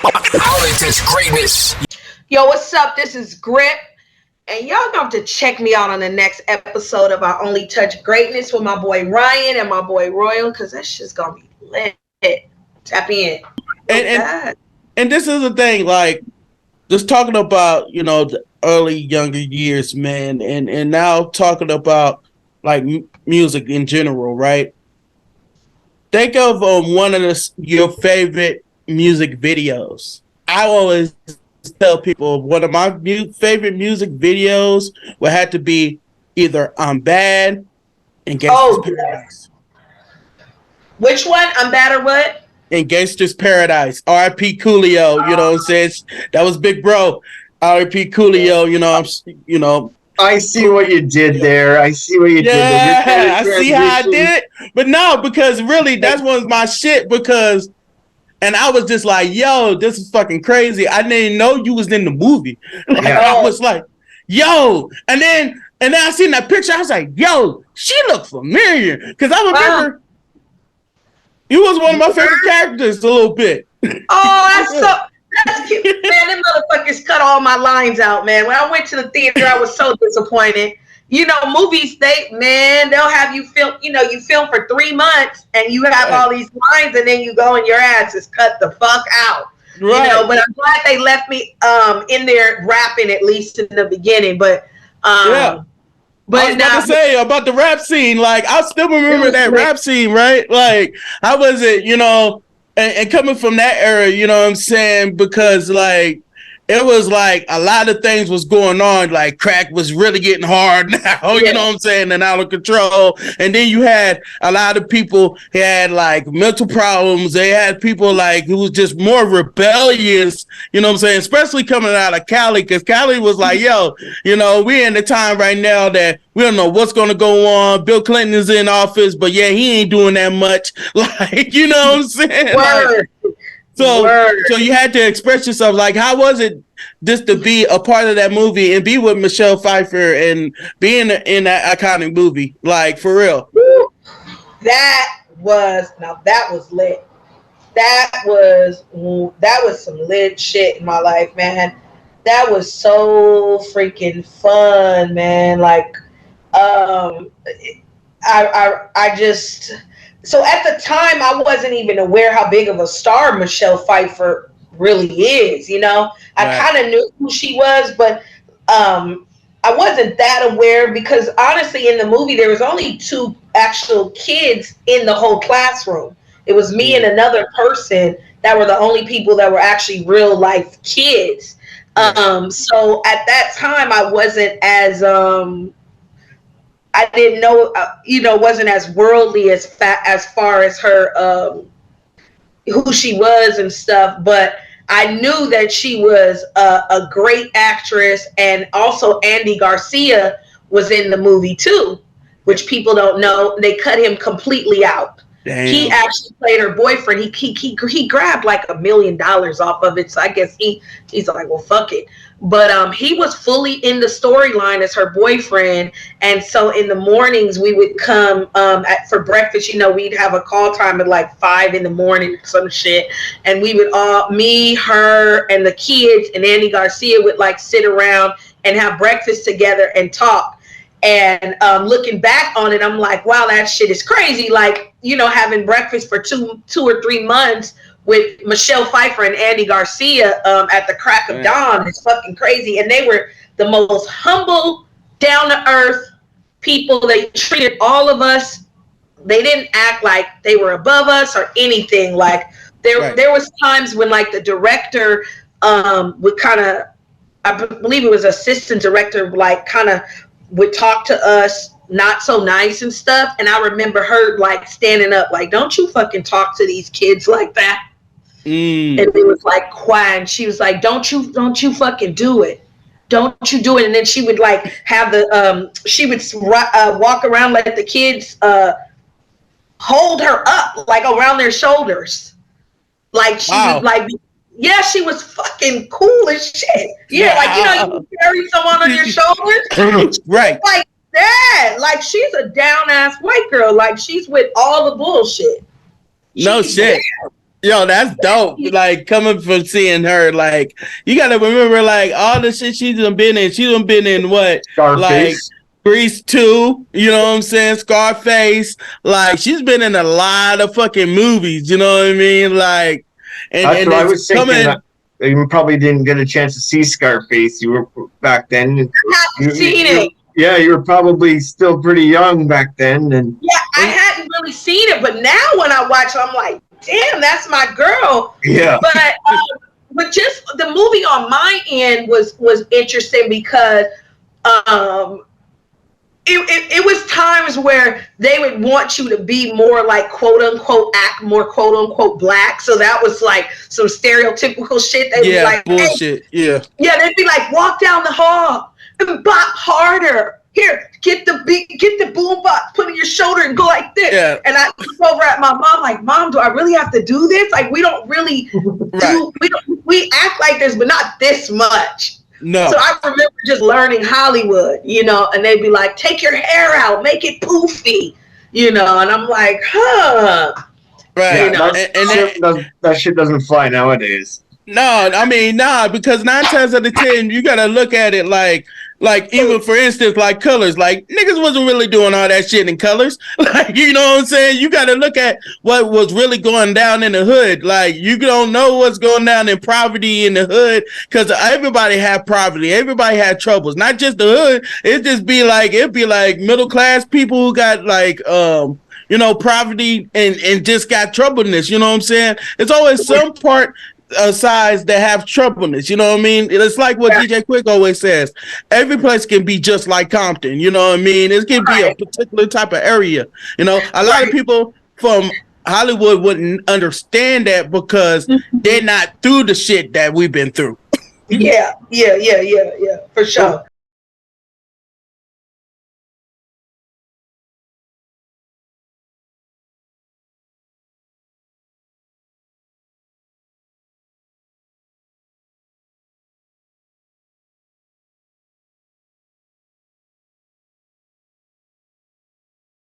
I only touch greatness. Yo, what's up? This is Grip. And y'all gonna have to check me out on the next episode of I Only Touch Greatness with my boy Ryan and my boy Royal, because that shit's gonna be lit. Tap in. And this is the thing, like, just talking about, the early younger years, man, and now talking about like music in general, right? Think of one of your favorite music videos. I always tell people one of my favorite music videos would have to be either I'm Bad and Gangsta's Paradise. Which one? I'm Bad or what? In Gangsta's Paradise. R.I.P. Coolio, you know what I'm saying? That was Big Bro. R.I.P. Coolio, I see what you did there. I see what you did there. Yeah, I see how I did it. But no, because really, that's one of my shit because, and I was just like, yo, this is fucking crazy. I didn't know you was in the movie. Like, I was like, yo. And then I seen that picture. I was like, yo, she looked familiar. Because I remember you was one of my favorite characters a little bit. Oh, that's cute. Man, them motherfuckers cut all my lines out, man. When I went to the theater, I was so disappointed. Movies, they'll have you film, you film for 3 months and you have all these lines and then you go and your ass is cut the fuck out. Right. But I'm glad they left me in there rapping at least in the beginning. But But I was about to say about the rap scene, like I still remember that rap scene, right? Like how was it, and coming from that era, you know what I'm saying? Because like it was like a lot of things was going on, like crack was really getting hard now, you know what I'm saying, and out of control. And then you had a lot of people who had like mental problems. They had people like who was just more rebellious, you know what I'm saying, especially coming out of Cali, because Cali was like, yo, we in the time right now that we don't know what's going to go on. Bill Clinton is in office, but yeah, he ain't doing that much. Like, you know what I'm saying? Word. Like, so you had to express yourself. Like, how was it just to be a part of that movie and be with Michelle Pfeiffer and be in that iconic movie? Like, for real. That was lit. That was some lit shit in my life, man. That was so freaking fun, man. Like, I just. So at the time, I wasn't even aware how big of a star Michelle Pfeiffer really is. I kind of knew who she was, but I wasn't that aware because honestly, in the movie, there was only 2 actual kids in the whole classroom. It was me and another person that were the only people that were actually real life kids. So at that time, I wasn't as I didn't know, wasn't as worldly as far as her, who she was and stuff. But I knew that she was a great actress, and also Andy Garcia was in the movie too, which people don't know. They cut him completely out. Damn. He actually played her boyfriend. He grabbed like $1 million off of it. So I guess he's like, well, fuck it. But he was fully in the storyline as her boyfriend. And so in the mornings we would come for breakfast. We'd have a call time at like 5 in the morning or some shit. And we would me, her, and the kids and Andy Garcia would like sit around and have breakfast together and talk. And looking back on it, I'm like, wow, that shit is crazy. Like, having breakfast for two or 3 months with Michelle Pfeiffer and Andy Garcia at the crack of dawn is fucking crazy. And they were the most humble, down-to-earth people. They treated all of us. They didn't act like they were above us or anything. Like, there was times when, like, the director would kind of, I believe it was assistant director, like, kind of would talk to us not so nice and stuff. And I remember her like standing up, like, don't you fucking talk to these kids like that. And it was like quiet. And she was like, don't you fucking do it. Don't you do it. And then she would like have she would walk around, let the kids hold her up like around their shoulders. Like she was like, yeah, she was fucking cool as shit. Yeah, like, you carry someone on your shoulders. Right. Like that. Like, she's a down-ass white girl. Like, she's with all the bullshit. No shit. Yo, that's dope. Like coming from seeing her, like you gotta remember, like all the shit she's done been in. She's done been in what, Scarface. like Grease 2. You know what I'm saying? Scarface. Like she's been in a lot of fucking movies. You know what I mean? Like, That's what I was thinking. That you probably didn't get a chance to see Scarface. You were back then. I haven't seen it. Yeah, you were probably still pretty young back then. And yeah, I hadn't really seen it, but now when I watch it, I'm like, damn, that's my girl. Yeah. But just the movie on my end was interesting because it was times where they would want you to be more like quote unquote act more quote unquote black. So that was like some stereotypical shit. They'd be like, bullshit. Hey. Yeah, they'd be like, walk down the hall and bop harder. Here, get the boom box, put it in your shoulder and go like this. Yeah. And I look over at my mom, like, Mom, do I really have to do this? Like, we don't really we act like this, but not this much. No. So I remember just learning Hollywood, you know, and they'd be like, take your hair out, make it poofy, you know, and I'm like, huh. Right. You know? That shit doesn't fly nowadays. No, I mean, because 9 times out of 10, you gotta look at it like even for instance, like colors, like niggas wasn't really doing all that shit in colors. Like, you know what I'm saying? You gotta look at what was really going down in the hood. Like, you don't know what's going down in poverty in the hood because everybody had poverty. Everybody had troubles, not just the hood. It'd be like middle class people who got like, you know, poverty and just got troubleness. You know what I'm saying? It's always some part sides that have troubleness, you know what I mean? It's like what DJ Quick always says. Every place can be just like Compton, you know what I mean? It can be a particular type of area. You know, a lot of people from Hollywood wouldn't understand that because they're not through the shit that we've been through. Yeah, for sure.